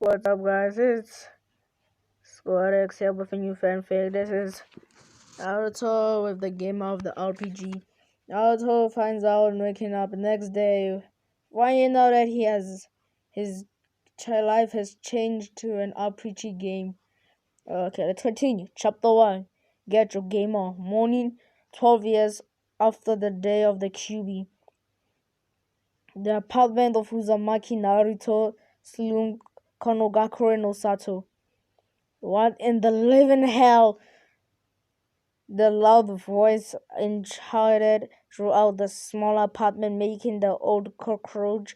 What's up, guys? It's SquadX here with a new fanfic. This is Naruto with the game of the RPG. Naruto finds out waking up the next day, finding out that his life has changed to an RPG game. Okay, let's continue. Chapter 1. Get your game on. Morning, 12 years after the day of the QB. The apartment of Uzumaki Naruto Saloon Konogakure no Sato. What in the living hell? The loud voice shouted throughout the small apartment, making the old cockroach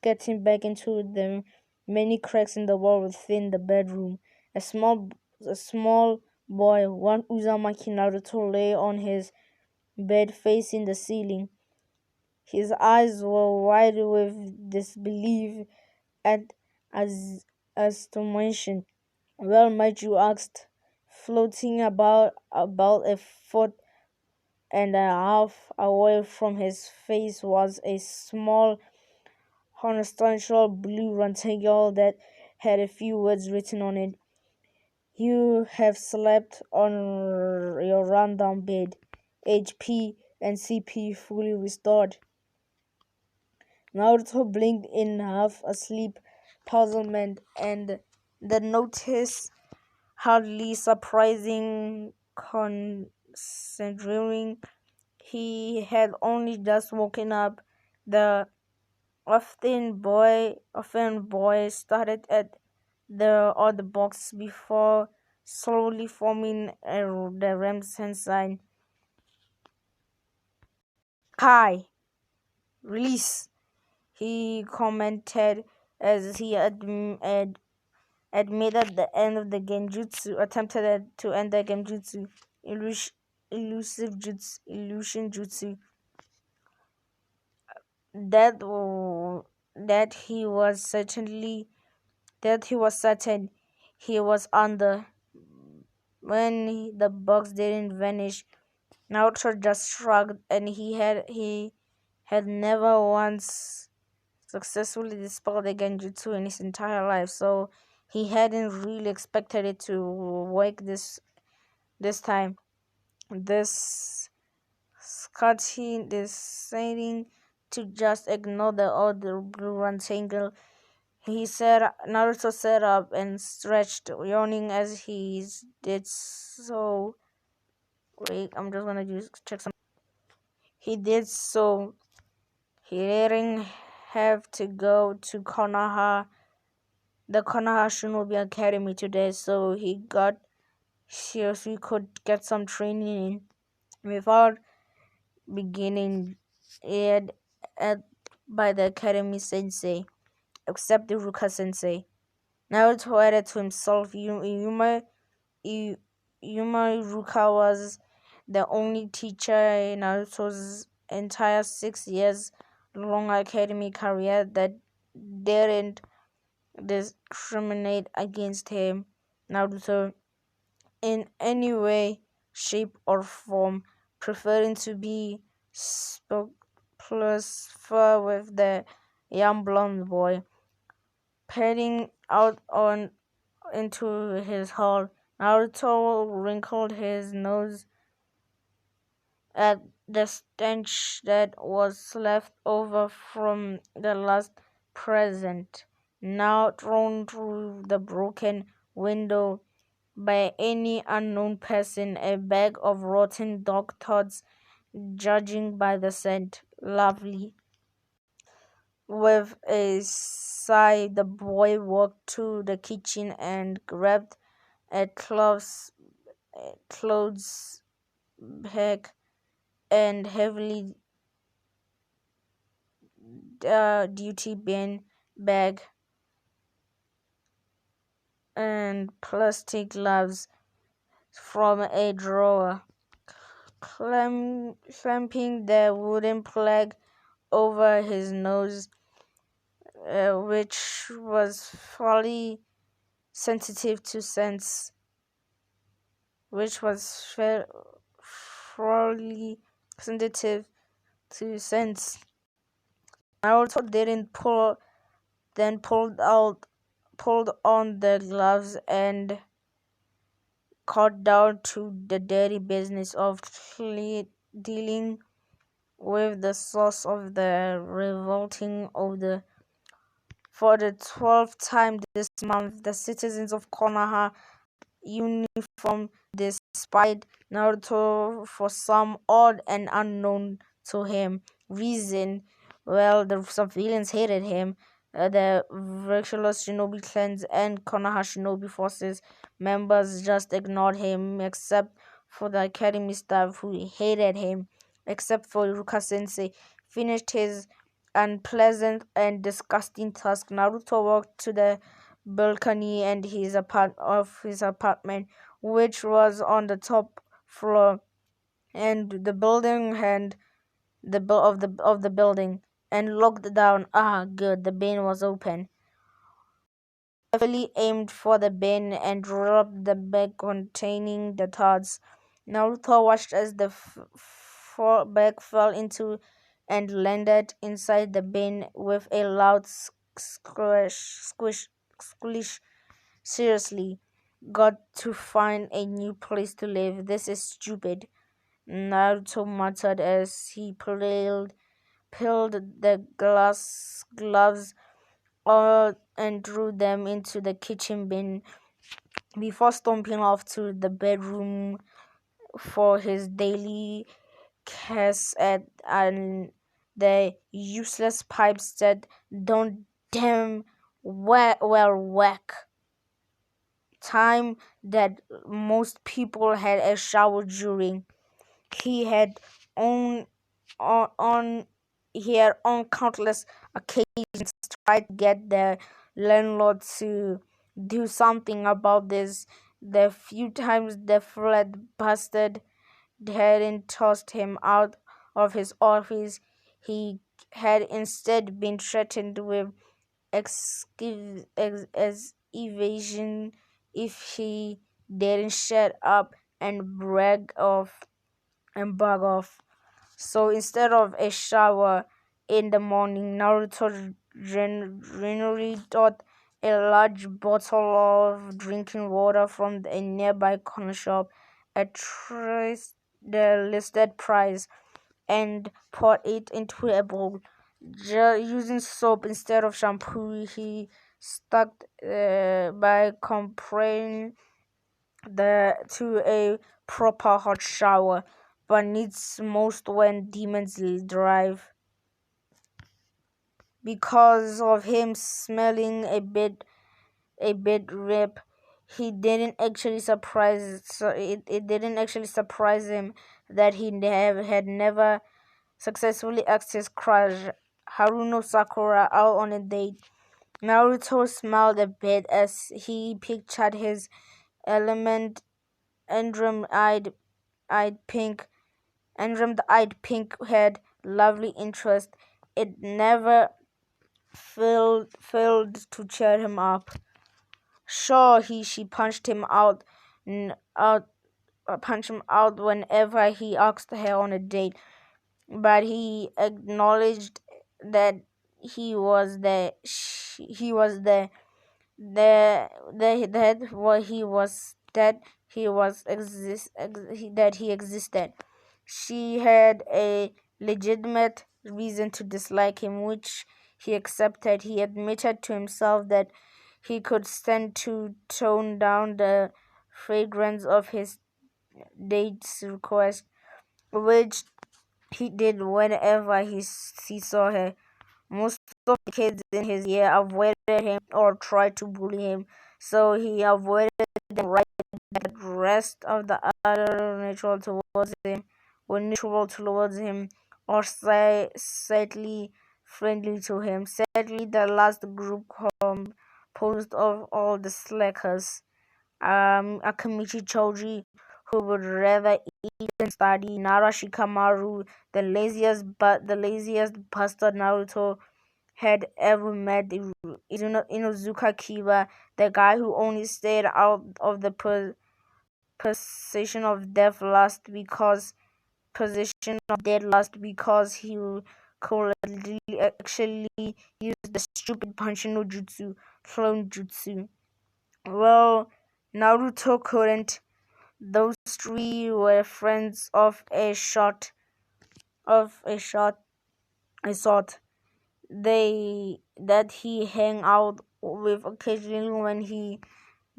getting back into the many cracks in the wall within the bedroom. A small boy, one Uzumaki Naruto, lay on his bed facing the ceiling. His eyes were wide with disbelief at as to mention. Well, might you asked, floating about a foot and a half away from his face was a small horizontal blue rectangle that had a few words written on it. You have slept on your rundown bed. HP and CP fully restored. Naruto blinked in half asleep puzzlement and the notice hardly surprising considering he had only just woken up. The often boy started at the odd box before slowly forming the Ramsen sign. Kai, release, he commented as he admitted the end of the genjutsu, attempted to end the genjutsu, illusion jutsu, that that he was certain he was under when the box didn't vanish. Naruto just shrugged, and he had never once successfully dispelled the genjutsu in his entire life, so he hadn't really expected it to work this time. This deciding to just ignore the other blue rectangle. Naruto sat up and stretched, yawning as he did so. Wait, I'm just gonna check some. He did so. He didn't have to go to the Konoha Shinobi Academy today, so he could get some training in without beginning it by the Academy Sensei, except the Ruka Sensei. Naruto added to himself, Yuma Ruka was the only teacher in Naruto's entire 6 years long academy career that didn't discriminate against him, Naruto, in any way, shape, or form, preferring to be plus far with the young blonde boy. Heading out into his hall, Naruto wrinkled his nose at the stench that was left over from the last present, now thrown through the broken window by any unknown person, a bag of rotten dog thoughts, judging by the scent. Lovely. With a sigh, the boy walked to the kitchen and grabbed a clothes bag and heavily duty bin bag and plastic gloves from a drawer, clamping the wooden plug over his nose, which was fairly sensitive to scents, which was fairly sensitive to scents. Naruto didn't pull then pulled on the gloves and got down to the dirty business of dealing with the source of the revolting odor. For the 12th time this month, the citizens of Konoha uniform despite Naruto for some odd and unknown to him reason. Well, the civilians hated him. The virtual shinobi clans and Konoha shinobi forces members just ignored him, except for the academy staff who hated him, except for Iruka sensei. Finished his unpleasant and disgusting task, Naruto walked to the balcony and of his apartment, which was on the top floor, and the building and of the building, and looked down. Ah, good, the bin was open. Heavily aimed for the bin and dropped the bag containing the tarts. Naruto watched as the bag fell into and landed inside the bin with a loud squish. Seriously, got to find a new place to live. This is stupid, Naruto muttered as he peeled the glass gloves and threw them into the kitchen bin before stomping off to the bedroom for his daily cassette and the useless pipes that don't damn whack time that most people had a shower during. He had on on on countless occasions tried to get the landlord to do something about this. The few times the flat bastard hadn't tossed him out of his office, he had instead been threatened with evasion if he didn't shut up and bug off. So instead of a shower in the morning, Naruto generally got a large bottle of drinking water from a nearby corner shop at the listed price and poured it into a bowl. Using soap instead of shampoo, he stuck by comparing to a proper hot shower, but needs most when demons drive. Because of him smelling a bit rip, he didn't actually surprise. So it didn't actually surprise him that he had never successfully asked his crush Haruno Sakura out on a date. Naruto smiled a bit as he pictured his element Androm-eyed pink had lovely interest. It never failed to cheer him up. Sure, she punched him out whenever he asked her on a date, but he acknowledged that he was there. He was there. That he existed. She had a legitimate reason to dislike him, which he accepted. He admitted to himself that he could stand to tone down the fragrance of his date's request, which he did whenever he saw her. Most of the kids in his year avoided him or tried to bully him, so he avoided them right. The rest of the other were neutral towards him or slightly friendly to him. Sadly, the last group composed of all the slackers, Akamichi Choji, who would rather eat than study, Nara Shikamaru, the laziest bastard Naruto had ever met, Inuzuka Kiba, the guy who only stayed out of the position of death last because he could actually used the stupid Punch no Jutsu, clone jutsu. Well, Naruto couldn't. Those three were friends of a shot. I thought they that he hang out with occasionally when he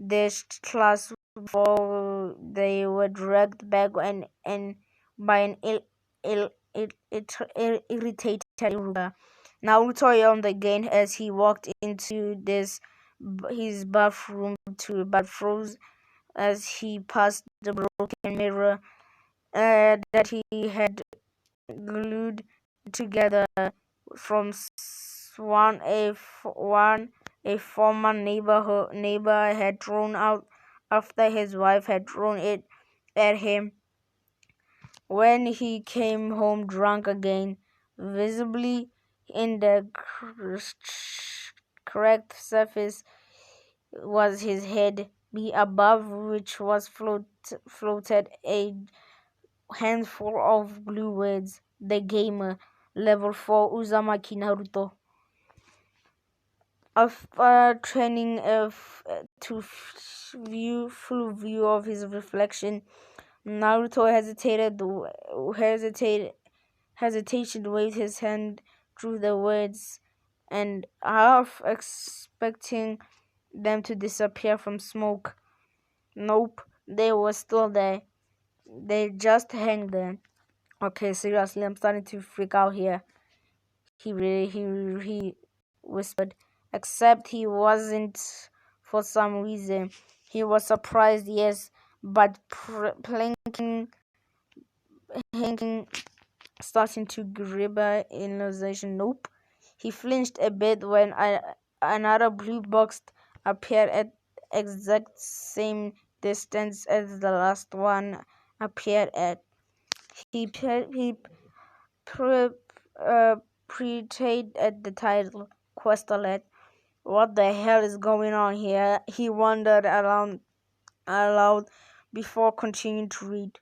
ditched class before they were dragged back and by an irritated Iruka. Naruto yawned again as he walked into his bathroom but froze as he passed the broken mirror that he had glued together from one a former neighbor had thrown out after his wife had thrown it at him when he came home drunk again. Visibly in the cracked surface was his head, above which was floated a handful of blue words. The gamer, level 4 Uzumaki Naruto. After training to full view of his reflection, Naruto hesitation waved his hand through the words and half expecting them to disappear from smoke. Nope, they were still there. They just hang there. Okay, seriously, I'm starting to freak out here. He whispered. Except he wasn't for some reason. He was surprised, yes, but planking starting to gibber in realization. Nope. He flinched a bit when another blue box appeared at exact same distance as the last one appeared at. He pre-trade at the title, Quest-Alert. What the hell is going on here? He wondered aloud before continuing to read.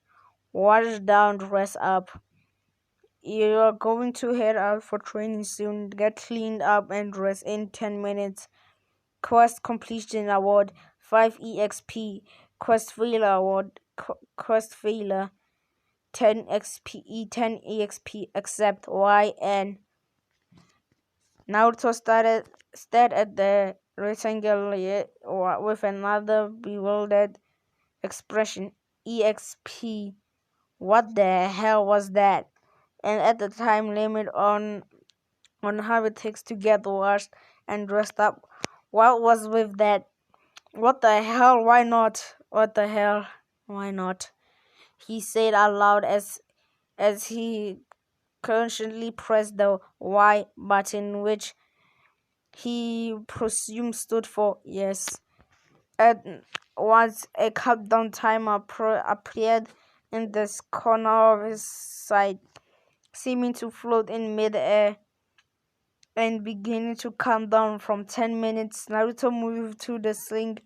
Wash down, dress up. You're going to head out for training soon. Get cleaned up and dress in 10 minutes. Quest completion award 5 EXP. Quest failure award quest failure 10 XP 10 EXP except YN. Naruto stared at the rectangle with another bewildered expression. EXP. What the hell was that? And at the time limit on how it takes to get washed and dressed up. What was with that? What the hell? Why not? What the hell? Why not? He said out loud as he consciously pressed the Y button, which he presumed stood for yes. At once a countdown timer appeared in the corner of his side, seeming to float in mid-air and beginning to count down from 10 minutes. Naruto moved to the sink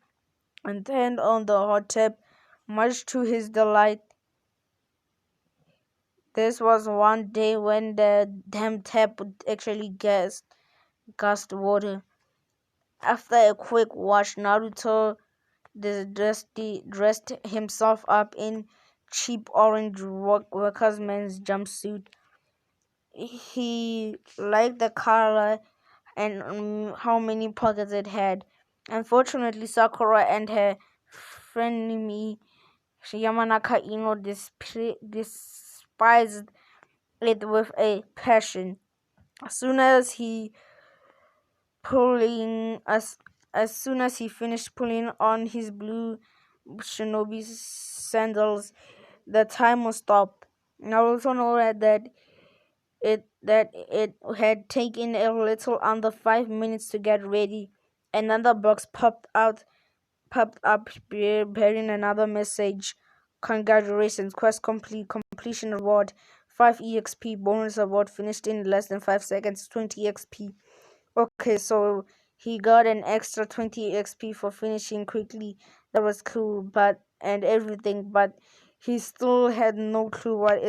and turned on the hot tap, much to his delight. This was one day when the damn tap would actually gust water. After a quick wash, Naruto dressed himself up in cheap orange worker's man's jumpsuit. He liked the color and how many pockets it had. Unfortunately, Sakura and her frenemy Yamanaka Ino despised it with a passion. As soon as he finished pulling on his blue shinobi sandals, the timer stopped. Naruto noted that it had taken a little under 5 minutes to get ready. Another box popped up bearing another message. Congratulations, quest complete, completion reward 5 EXP, bonus award finished in less than 5 seconds, 20 EXP. Okay, so he got an extra 20 EXP for finishing quickly. That was cool, but he still had no clue what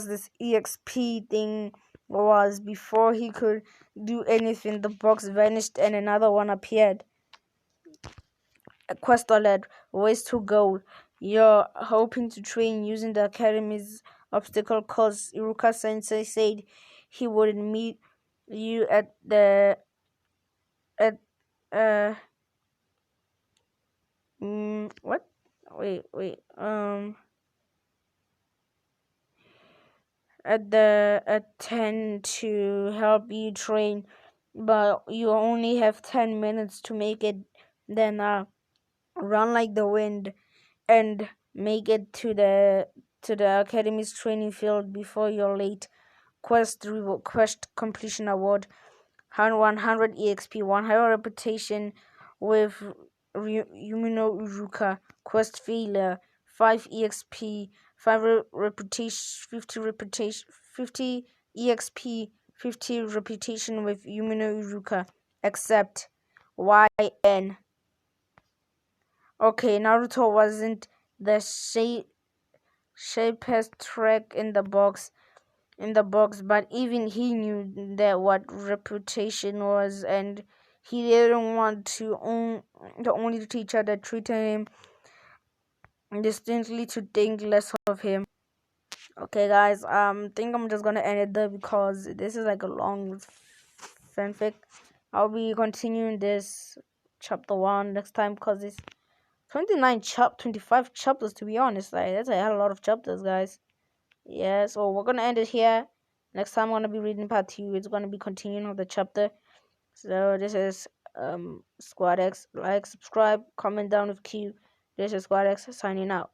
this EXP thing was before he could do anything, the box vanished and another one appeared. A quest alert, ways to go. You're hoping to train using the academy's obstacle course. Iruka Sensei said he would meet you at uh what? Wait. At 10 to help you train, but you only have 10 minutes to make it. Then run like the wind and make it to the academy's training field before you're late. Quest completion award: 100 exp, 100 reputation with Yumino Uruka. Quest failure: 5 exp, 5 reputation, 50 reputation, 50 exp, 50 reputation with Yumino Uruka. Accept. YN. Okay, Naruto wasn't the sharpest track in the box, but even he knew that what reputation was, and he didn't want to own the only teacher that treated him distinctly to think less of him. Okay, guys, think I'm just gonna end it there because this is like a long fanfic. I'll be continuing this chapter 1 next time because it's 25 chapters, to be honest. Like, that's a lot of chapters, guys. Yeah, so we're gonna end it here. Next time I'm gonna be reading part 2. It's gonna be continuing of the chapter. So this is Squad X. Like, subscribe, comment down with Q. This is Squad X signing out.